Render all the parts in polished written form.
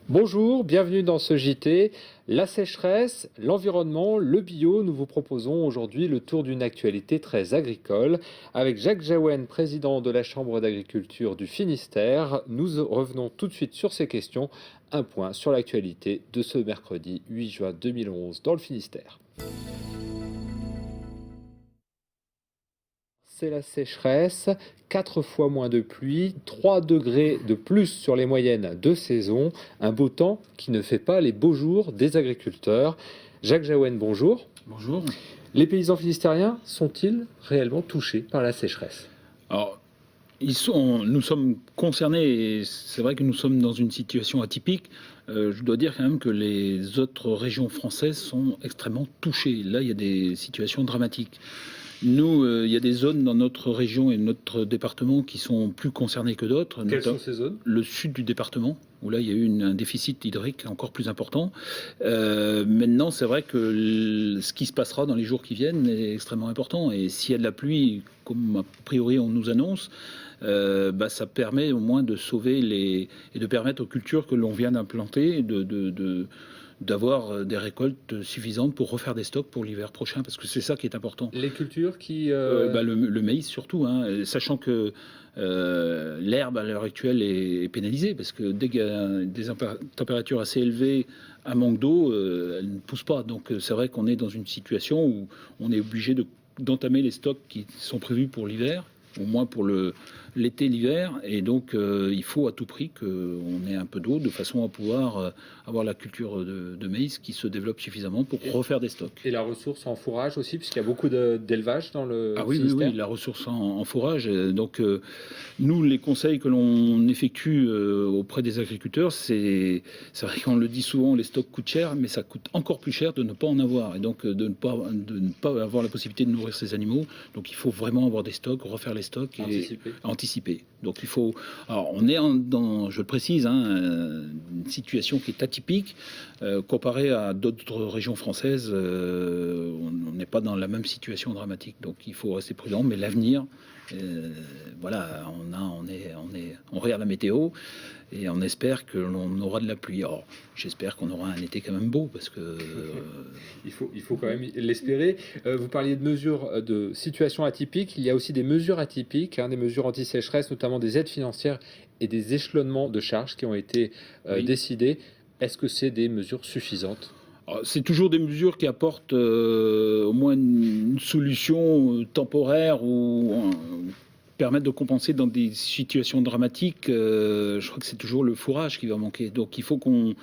Bonjour, bienvenue dans ce JT. La sécheresse, l'environnement, le bio, nous vous proposons aujourd'hui le tour d'une actualité très agricole. Avec Jacques Jaouen, président de la Chambre d'agriculture du Finistère, nous revenons tout de suite sur ces questions. Un point sur l'actualité de ce mercredi 8 juin 2011 dans le Finistère. C'est la sécheresse, 4 fois moins de pluie, 3 degrés de plus sur les moyennes de saison, un beau temps qui ne fait pas les beaux jours des agriculteurs. Jacques Jaouen, bonjour. Bonjour. Les paysans finistériens sont-ils réellement touchés par la sécheresse ? Alors, nous sommes concernés, et c'est vrai que nous sommes dans une situation atypique. Je dois dire quand même que les autres régions françaises sont extrêmement touchées. Là, il y a des situations dramatiques. Nous, il y a des zones dans notre région et notre département qui sont plus concernées que d'autres. Quelles sont ces zones ? Le sud du département, où là, il y a eu un déficit hydrique encore plus important. Maintenant, c'est vrai que ce qui se passera dans les jours qui viennent est extrêmement important. Et s'il y a de la pluie, comme a priori on nous annonce, ça permet au moins de sauver et de permettre aux cultures que l'on vient d'implanter d'avoir des récoltes suffisantes pour refaire des stocks pour l'hiver prochain, parce que c'est ça qui est important. Les cultures qui... Le maïs surtout, sachant que l'herbe à l'heure actuelle est pénalisée, parce que dès qu'il y a des températures assez élevées, un manque d'eau, elle ne pousse pas. Donc c'est vrai qu'on est dans une situation où on est obligé d'entamer les stocks qui sont prévus pour l'hiver, au moins pour l'été, l'hiver, et donc il faut à tout prix qu'on ait un peu d'eau de façon à pouvoir avoir la culture de maïs qui se développe suffisamment pour refaire des stocks. Et la ressource en fourrage aussi, puisqu'il y a beaucoup d'élevage dans le Finistère. Oui, la ressource en fourrage. Donc nous, les conseils que l'on effectue auprès des agriculteurs, c'est vrai qu'on le dit souvent, les stocks coûtent cher, mais ça coûte encore plus cher de ne pas en avoir, et donc de ne pas avoir la possibilité de nourrir ces animaux. Donc il faut vraiment avoir des stocks, refaire les stocks et anticiper. Donc il faut. Alors on est dans, je le précise, une situation qui est atypique comparée à d'autres régions françaises. On n'est pas dans la même situation dramatique. Donc il faut rester prudent. Mais l'avenir, voilà, on regarde la météo et on espère que l'on aura de la pluie. Alors, j'espère qu'on aura un été quand même beau, parce que il faut quand même l'espérer. Vous parliez de mesures de situation atypique. Il y a aussi des mesures atypiques, des mesures anti-sécheresse, notamment des aides financières et des échelonnements de charges qui ont été décidés. Est-ce que c'est des mesures suffisantes ? C'est toujours des mesures qui apportent au moins une solution temporaire ou permettre de compenser dans des situations dramatiques. Je crois que c'est toujours le fourrage qui va manquer. Donc il faut qu'on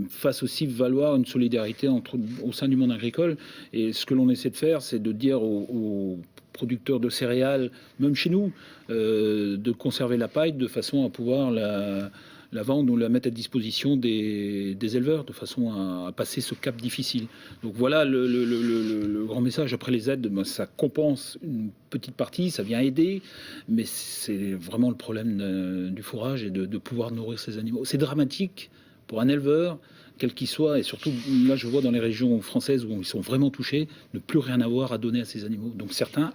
fasse aussi valoir une solidarité au sein du monde agricole. Et ce que l'on essaie de faire, c'est de dire aux producteurs de céréales, même chez nous, de conserver la paille de façon à pouvoir la vendre ou la mettre à disposition des éleveurs, de façon à passer ce cap difficile. Donc voilà le grand message. Après les aides, ça compense une petite partie, ça vient aider, mais c'est vraiment le problème du fourrage et de pouvoir nourrir ces animaux. C'est dramatique pour un éleveur, quel qu'il soit, et surtout là je vois dans les régions françaises où ils sont vraiment touchés, ne plus rien avoir à donner à ces animaux. Donc certains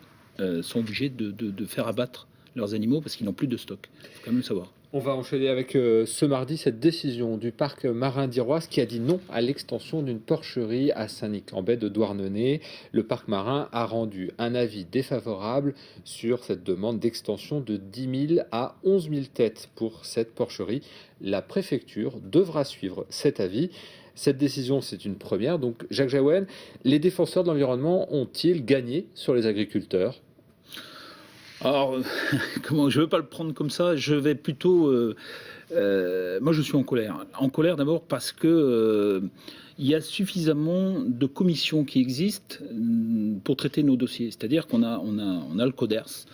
sont obligés de faire abattre leurs animaux parce qu'ils n'ont plus de stock. Il faut quand même le savoir. On va enchaîner avec ce mardi cette décision du parc marin d'Iroise qui a dit non à l'extension d'une porcherie à Saint-Nic-en-Baie de Douarnenez. Le parc marin a rendu un avis défavorable sur cette demande d'extension de 10 000 à 11 000 têtes pour cette porcherie. La préfecture devra suivre cet avis. Cette décision, c'est une première. Donc, Jacques Jaouen, les défenseurs de l'environnement ont-ils gagné sur les agriculteurs ? Alors, je ne veux pas le prendre comme ça, je vais plutôt... moi, je suis en colère. En colère d'abord parce que il y a suffisamment de commissions qui existent pour traiter nos dossiers. C'est-à-dire qu'on a le CODERS,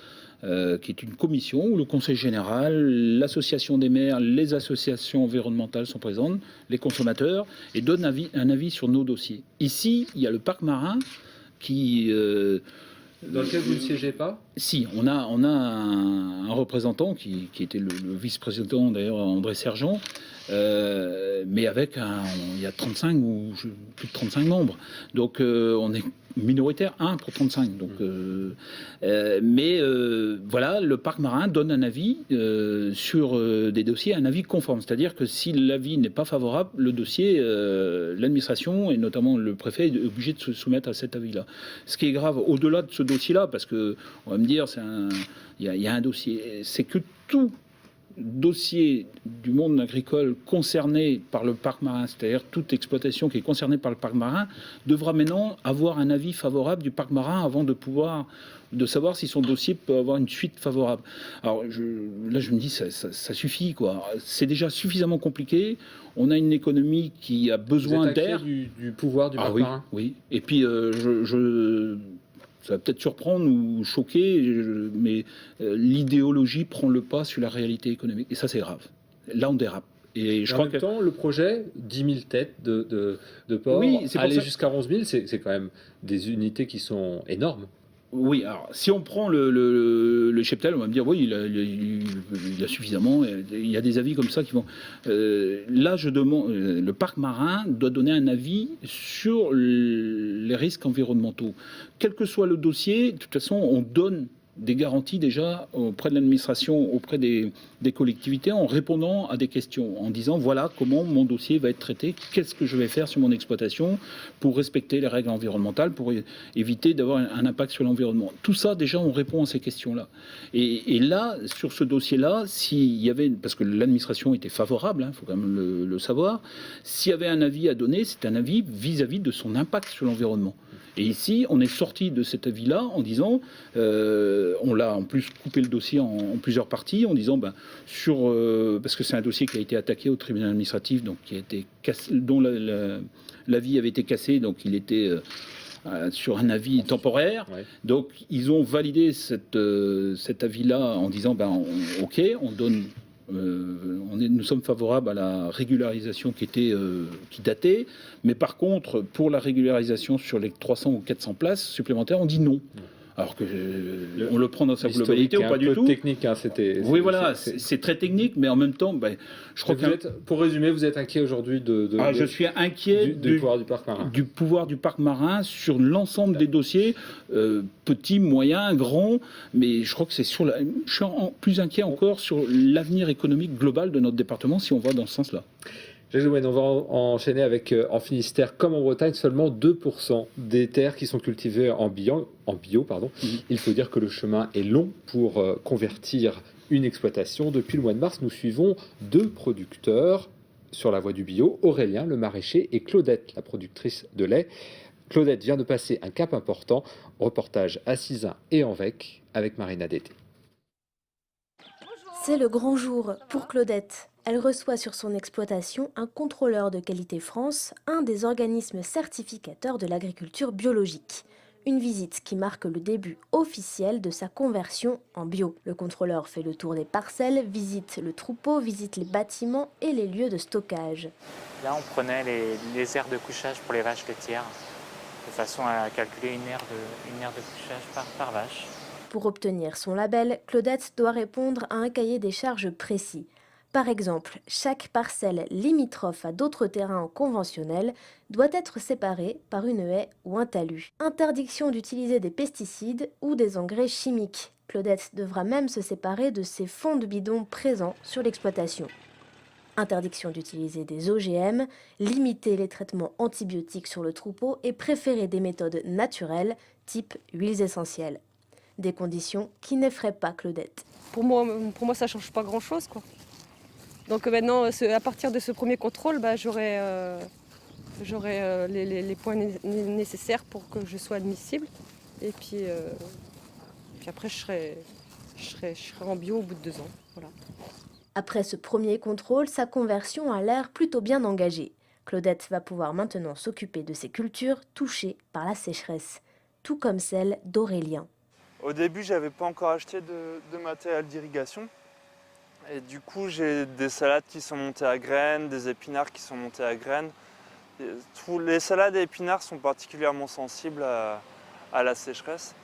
qui est une commission où le Conseil général, l'association des maires, les associations environnementales sont présentes, les consommateurs, et donnent un avis sur nos dossiers. Ici, il y a le parc marin qui Dans lequel vous ne siégez pas? Si, on a un représentant qui était le vice-président d'ailleurs, André Sergent, mais il y a 35 ou plus de 35 membres. Donc on est minoritaire, 1 pour 35. Donc, voilà, le parc marin donne un avis sur des dossiers, un avis conforme. C'est-à-dire que si l'avis n'est pas favorable, le dossier, l'administration et notamment le préfet est obligé de se soumettre à cet avis-là. Ce qui est grave au-delà de ce dossier-là, parce que on va me dire, il y a un dossier, c'est que tout dossier du monde agricole concerné par le parc marin, c'est-à-dire toute exploitation qui est concernée par le parc marin, devra maintenant avoir un avis favorable du parc marin avant de savoir si son dossier peut avoir une suite favorable. Alors là, je me dis, ça suffit, quoi. C'est déjà suffisamment compliqué. On a une économie qui a besoin d'air. Du pouvoir du parc marin. Oui. Et puis, ça va peut-être surprendre ou choquer, mais l'idéologie prend le pas sur la réalité économique. Et ça, c'est grave. Là, on dérape. Et en même temps, le projet, 10 000 têtes de porc, aller jusqu'à 11 000, c'est quand même des unités qui sont énormes. Oui, alors si on prend le cheptel, on va me dire oui, il a suffisamment. Il y a des avis comme ça qui vont. Là, je demande. Le parc marin doit donner un avis sur les risques environnementaux. Quel que soit le dossier, de toute façon, on donne des garanties déjà auprès de l'administration, auprès des collectivités, en répondant à des questions, en disant voilà comment mon dossier va être traité, qu'est-ce que je vais faire sur mon exploitation pour respecter les règles environnementales, pour éviter d'avoir un impact sur l'environnement. Tout ça, déjà, on répond à ces questions-là. Et là, sur ce dossier-là, s'il y avait, parce que l'administration était favorable, il faut quand même le savoir, s'il y avait un avis à donner, c'est un avis vis-à-vis de son impact sur l'environnement. Et ici, on est sorti de cet avis-là en disant, on l'a en plus coupé le dossier en plusieurs parties, en disant, parce que c'est un dossier qui a été attaqué au tribunal administratif, donc dont l'avis avait été cassé, donc il était sur un avis temporaire. Ouais. Donc ils ont validé cet avis-là en disant, ok, on donne. Nous sommes favorables à la régularisation qui datait, mais par contre, pour la régularisation sur les 300 ou 400 places supplémentaires, on dit non. Alors que on le prend dans sa globalité ou pas du tout. Technique, oui, voilà, c'est très technique, mais en même temps, je crois que pour résumer, vous êtes inquiet aujourd'hui je suis inquiet du pouvoir du parc marin. Du pouvoir du parc marin sur l'ensemble des dossiers, petits, moyens, grands, mais je crois que je suis plus inquiet encore sur l'avenir économique global de notre département si on va dans ce sens-là. On va enchaîner avec, en Finistère comme en Bretagne, seulement 2% des terres qui sont cultivées en bio. Il faut dire que le chemin est long pour convertir une exploitation. Depuis le mois de mars, nous suivons 2 producteurs sur la voie du bio, Aurélien, le maraîcher, et Claudette, la productrice de lait. Claudette vient de passer un cap important. Reportage à Sizun et Envec avec Marina Dété. C'est le grand jour pour Claudette. Elle reçoit sur son exploitation un contrôleur de qualité France, un des organismes certificateurs de l'agriculture biologique. Une visite qui marque le début officiel de sa conversion en bio. Le contrôleur fait le tour des parcelles, visite le troupeau, visite les bâtiments et les lieux de stockage. Là, on prenait les aires de couchage pour les vaches laitières, de façon à calculer une aire de couchage par vache. Pour obtenir son label, Claudette doit répondre à un cahier des charges précis. Par exemple, chaque parcelle limitrophe à d'autres terrains conventionnels doit être séparée par une haie ou un talus. Interdiction d'utiliser des pesticides ou des engrais chimiques. Claudette devra même se séparer de ses fonds de bidon présents sur l'exploitation. Interdiction d'utiliser des OGM, limiter les traitements antibiotiques sur le troupeau et préférer des méthodes naturelles, type huiles essentielles. Des conditions qui n'effraient pas Claudette. Pour moi, ça ne change pas grand-chose, quoi. Donc maintenant, à partir de ce premier contrôle, j'aurai les points nécessaires pour que je sois admissible. Et puis après, je serai en bio au bout de 2 ans. Voilà. Après ce premier contrôle, sa conversion a l'air plutôt bien engagée. Claudette va pouvoir maintenant s'occuper de ses cultures touchées par la sécheresse, tout comme celle d'Aurélien. Au début, je n'avais pas encore acheté de matériel d'irrigation. Et du coup, j'ai des salades qui sont montées à graines, des épinards qui sont montés à graines. Les salades et épinards sont particulièrement sensibles à la sécheresse.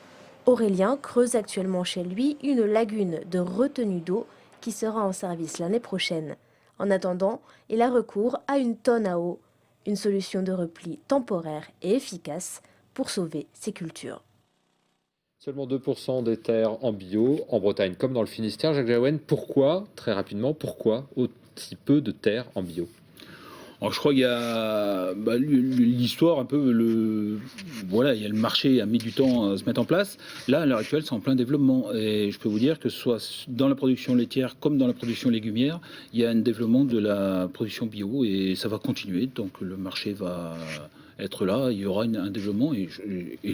Aurélien creuse actuellement chez lui une lagune de retenue d'eau qui sera en service l'année prochaine. En attendant, il a recours à une tonne à eau, une solution de repli temporaire et efficace pour sauver ses cultures. Seulement 2% des terres en bio, en Bretagne comme dans le Finistère. Jacques Jaouen, pourquoi, très rapidement, pourquoi aussi peu de terres en bio? Alors, je crois qu'il y a l'histoire un peu voilà, il y a le marché a mis du temps à se mettre en place. Là, à l'heure actuelle, c'est en plein développement et je peux vous dire que soit dans la production laitière comme dans la production légumière, il y a un développement de la production bio et ça va continuer. Donc le marché va être là, il y aura un développement et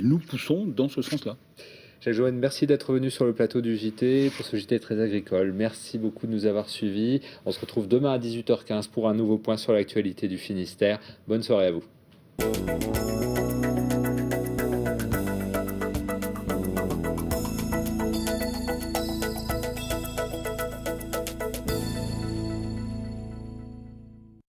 nous poussons dans ce sens-là. Jacques Jaouen, merci d'être venu sur le plateau du JT pour ce JT très agricole. Merci beaucoup de nous avoir suivis. On se retrouve demain à 18h15 pour un nouveau point sur l'actualité du Finistère. Bonne soirée à vous.